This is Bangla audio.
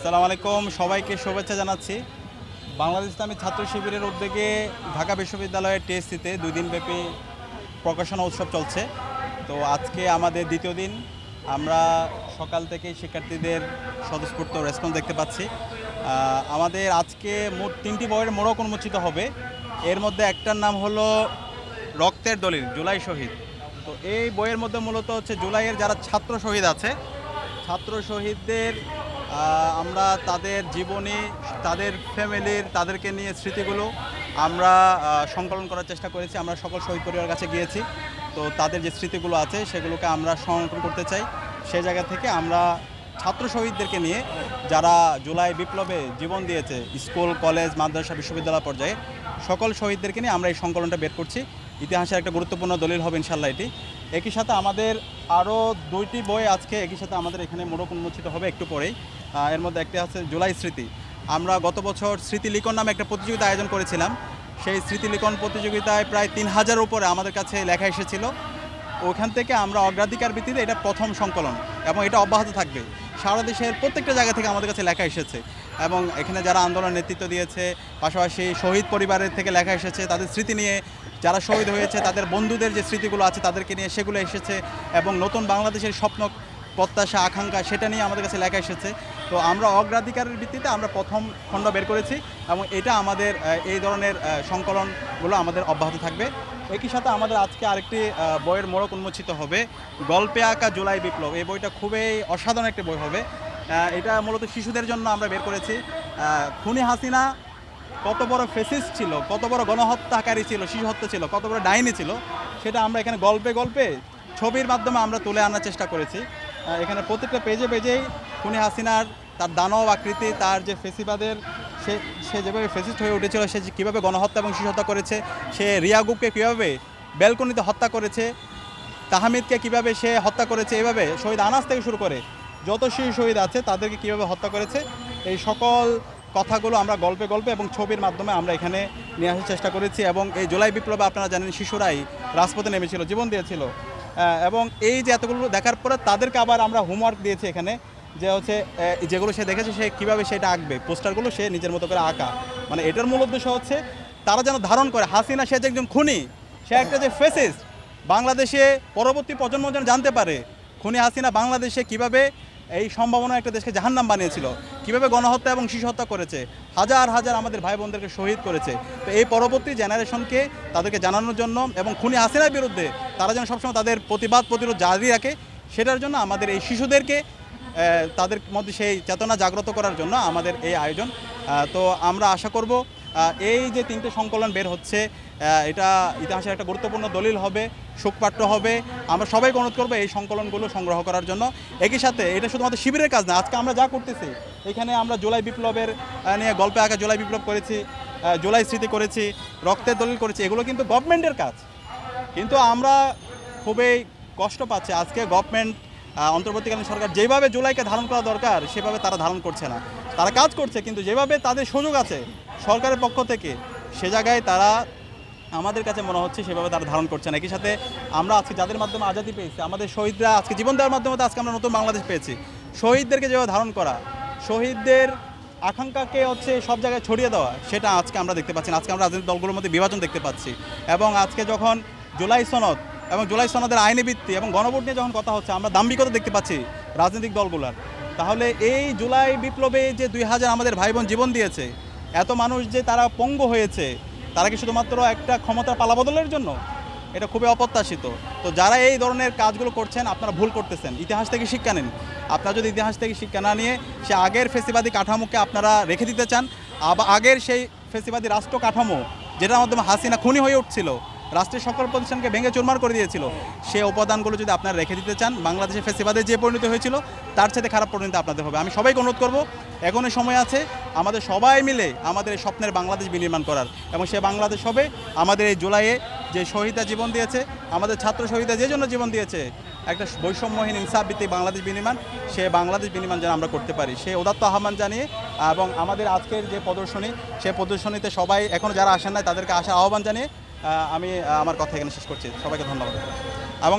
আসসালামু আলাইকুম, সবাইকে শুভেচ্ছা জানাচ্ছি। বাংলাদেশ ইসলামী ছাত্র শিবিরের উদ্যোগে ঢাকা বিশ্ববিদ্যালয়ের টিএসসিতে 2 দিনব্যাপী প্রকাশনা উৎসব চলছে। তো আজকে আমাদের দ্বিতীয় দিন। আমরা সকাল থেকেই শিক্ষার্থীদের স্বতঃস্ফূর্ত রেসপন্স দেখতে পাচ্ছি। আমাদের আজকে মোট 3টি বইয়ের মোড়ক উন্মোচিত হবে। এর মধ্যে একটার নাম হলো রক্তের দলিল, জুলাই শহীদ। তো এই বইয়ের মধ্যে মূলত হচ্ছে জুলাইয়ের যারা ছাত্র শহীদ আছে, ছাত্র শহীদদের আমরা তাদের জীবনী, তাদের ফ্যামিলির, তাদেরকে নিয়ে স্মৃতিগুলো আমরা সংকলন করার চেষ্টা করেছি। আমরা সকল শহীদ পরিবারের কাছে গিয়েছি। তো তাদের যে স্মৃতিগুলো আছে সেগুলোকে আমরা সংরক্ষণ করতে চাই। সেই জায়গা থেকে আমরা ছাত্র শহীদদেরকে নিয়ে, যারা জুলাই বিপ্লবে জীবন দিয়েছে স্কুল, কলেজ, মাদ্রাসা, বিশ্ববিদ্যালয় পর্যায়ে, সকল শহীদদেরকে নিয়ে আমরা এই সংকলনটা বের করছি। ইতিহাসের একটা গুরুত্বপূর্ণ দলিল হবে ইনশাল্লাহ এটি। একই সাথে আমাদের আরও 2টি বই আজকে একই সাথে আমাদের এখানে মোড়ক উন্মোচিত হবে একটু পরেই। এর মধ্যে একটি আছে জুলাই স্মৃতি। আমরা গত বছর স্মৃতি লিখন নামে একটা প্রতিযোগিতা আয়োজন করেছিলাম। সেই স্মৃতি লিখন প্রতিযোগিতায় প্রায় 3000 উপরে আমাদের কাছে লেখা এসেছিল। ওখান থেকে আমরা অগ্রাধিকার ভিত্তিতে এটা প্রথম সংকলন এবং এটা অব্যাহত থাকবে। সারা দেশের প্রত্যেকটা জায়গা থেকে আমাদের কাছে লেখা এসেছে এবং এখানে যারা আন্দোলনের নেতৃত্ব দিয়েছে, পাশাপাশি শহীদ পরিবারের থেকে লেখা এসেছে, তাদের স্মৃতি নিয়ে, যারা শহীদ হয়েছে তাদের বন্ধুদের যে স্মৃতিগুলো আছে তাদেরকে নিয়ে সেগুলো এসেছে এবং নতুন বাংলাদেশের স্বপ্ন, প্রত্যাশা, আকাঙ্ক্ষা সেটা নিয়ে আমাদের কাছে লেখা এসেছে। তো আমরা অগ্রাধিকারের ভিত্তিতে আমরা প্রথম খণ্ড বের করেছি এবং এটা আমাদের এই ধরনের সংকলনগুলো আমাদের অব্যাহত থাকবে। একই সাথে আমাদের আজকে আরেকটি বইয়ের মোড়ক উন্মোচিত হবে, গল্পে আঁকা জুলাই বিপ্লব। এই বইটা খুবই অসাধারণ একটি বই হবে। এটা মূলত শিশুদের জন্য আমরা বের করেছি। খুনি হাসিনা কত বড় ফেসিস্ট ছিল, কত বড় গণহত্যাকারী ছিল, শিশু হত্যা ছিল, কত বড় ডাইনি ছিল, সেটা আমরা এখানে গল্পে গল্পে ছবির মাধ্যমে আমরা তুলে আনার চেষ্টা করেছি। এখানে প্রত্যেকটা পেজে পেজেই খুনি হাসিনার তার দানব আকৃতি, তার যে ফেসিবাদের সে যেভাবে ফেসিস্ট হয়ে উঠেছিল, সে কীভাবে গণহত্যা এবং শিশু হত্যা করেছে, সে রিয়াগুবকে কীভাবে ব্যালকনিতে হত্যা করেছে, তাহমিদকে কীভাবে সে হত্যা করেছে, এভাবে শহীদ আনাস থেকে শুরু করে যত শিশু শহীদ আছে তাদেরকে কীভাবে হত্যা করেছে, এই সকল কথাগুলো আমরা গল্পে গল্পে এবং ছবির মাধ্যমে আমরা এখানে নিয়ে আসার চেষ্টা করেছি। এবং এই জুলাই বিপ্লবে আপনারা জানেন শিশুরাই রাজপথে নেমেছিল, জীবন দিয়েছিল। এবং এই যে এতগুলো দেখার পরে তাদেরকে আবার আমরা হোমওয়ার্ক দিয়েছি এখানে, যে হচ্ছে যেগুলো সে দেখেছে সে কীভাবে সেটা আঁকবে, পোস্টারগুলো সে নিজের মতো করে আঁকা। মানে এটার মূল উদ্দেশ্য হচ্ছে তারা যেন ধারণ করে হাসিনা সে যে একজন খুনি, সে একটা যে ফেসিস্ট, বাংলাদেশে পরবর্তী প্রজন্ম যেন জানতে পারে খুনি হাসিনা বাংলাদেশে কীভাবে এই সম্ভাবনা একটা দেশকে জাহান্নাম বানিয়েছিল, কীভাবে গণহত্যা এবং শিশু হত্যা করেছে, হাজার হাজার আমাদের ভাই বোনদেরকে শহীদ করেছে। তো এই পরবর্তী জেনারেশনকে তাদেরকে জানানোর জন্য এবং খুনি হাসিনার বিরুদ্ধে তারা যেন সবসময় তাদের প্রতিবাদ প্রতিরোধ জারি রাখে, সেটার জন্য আমাদের এই শিশুদেরকে তাদের মধ্যে সেই চেতনা জাগ্রত করার জন্য আমাদের এই আয়োজন। তো আমরা আশা করব এই যে 3টে সংকলন বের হচ্ছে, এটা ইতিহাসের একটা গুরুত্বপূর্ণ দলিল হবে, শোকপাঠ্য হবে। আমরা সবাইকে অনুরোধ করবো এই সংকলনগুলো সংগ্রহ করার জন্য। একই সাথে এটা শুধুমাত্র শিবিরের কাজ না, আজকে আমরা যা করতেছি এখানে আমরা জুলাই বিপ্লবের নিয়ে গল্পে আঁকা জুলাই বিপ্লব করেছি, জুলাই স্মৃতি করেছি, রক্তের দলিল করেছি, এগুলো কিন্তু গভর্নমেন্টের কাজ। কিন্তু আমরা খুবই কষ্ট পাচ্ছি আজকে গভর্নমেন্ট, অন্তর্বর্তীকালীন সরকার যেভাবে জুলাইকে ধারণ করা দরকার সেভাবে তারা ধারণ করছে না। তারা কাজ করছে কিন্তু যেভাবে তাদের সুযোগ আছে সরকারের পক্ষ থেকে, সে জায়গায় তারা আমাদের কাছে মনে হচ্ছে সেভাবে তারা ধারণ করছে না। একই সাথে আমরা আজকে যাদের মাধ্যমে আজাদি পেয়েছি, আমাদের শহীদরা আজকে জীবন দেওয়ার মাধ্যমে আজকে আমরা নতুন বাংলাদেশ পেয়েছি। শহীদদেরকে যেভাবে ধারণ করা, শহীদদের আকাঙ্ক্ষাকে হচ্ছে সব জায়গায় ছড়িয়ে দেওয়া, সেটা আজকে আমরা দেখতে পাচ্ছি না। আজকে আমরা রাজনৈতিক দলগুলোর মধ্যে বিভাজন দেখতে পাচ্ছি। এবং আজকে যখন জুলাই সনদ এবং জুলাই সনদের আইনি ভিত্তি এবং গণভোট নিয়ে যখন কথা হচ্ছে, আমরা দাম্ভিকতা দেখতে পাচ্ছি রাজনৈতিক দলগুলোর। তাহলে এই জুলাই বিপ্লবে যে 2000 আমাদের ভাই বোন জীবন দিয়েছে, এত মানুষ যে তারা পঙ্গু হয়েছে, তারা কি শুধুমাত্র একটা ক্ষমতার পালাবদলের জন্য? এটা খুবই অপ্রত্যাশিত। তো যারা এই ধরনের কাজগুলো করছেন আপনারা ভুল করতেছেন। ইতিহাস থেকে শিক্ষা নিন। আপনারা যদি ইতিহাস থেকে শিক্ষা না নিয়ে সে আগের ফেসিবাদী কাঠামোকে আপনারা রেখে দিতে চান, আবার আগের সেই ফেসিবাদী রাষ্ট্র কাঠামো যেটার মাধ্যমে হাসিনা খুনি হয়ে উঠছিল, রাষ্ট্রের সকল প্রতিষ্ঠানকে ভেঙে চুরমার করে দিয়েছিল, সে উপাদানগুলো যদি আপনারা রেখে দিতে চান, বাংলাদেশের ফেসিবাদের যে পরিণতি হয়েছিল তার সাথে খারাপ পরিণতি আপনাদের হবে। আমি সবাইকে অনুরোধ করব, এখনই সময় আছে আমাদের সবাই মিলে আমাদের এই স্বপ্নের বাংলাদেশ বিনির্মাণ করার, এবং সে বাংলাদেশ হবে আমাদের এই জুলাইয়ে যে শহীদরা জীবন দিয়েছে, আমাদের ছাত্র শহীদরা যে জন্য জীবন দিয়েছে, একটা বৈষম্যহীন ইনসাফ ভিত্তিক বাংলাদেশ বিনির্মাণ, সে বাংলাদেশ বিনির্মাণ যেন আমরা করতে পারি, সে উদাত্ত আহ্বান জানিয়ে এবং আমাদের আজকের যে প্রদর্শনী, সে প্রদর্শনীতে সবাই এখনও যারা আসেন নাই তাদেরকে আসার আহ্বান জানিয়ে আমি আমার কথা এখানে শেষ করছি। সবাইকে ধন্যবাদ। এবং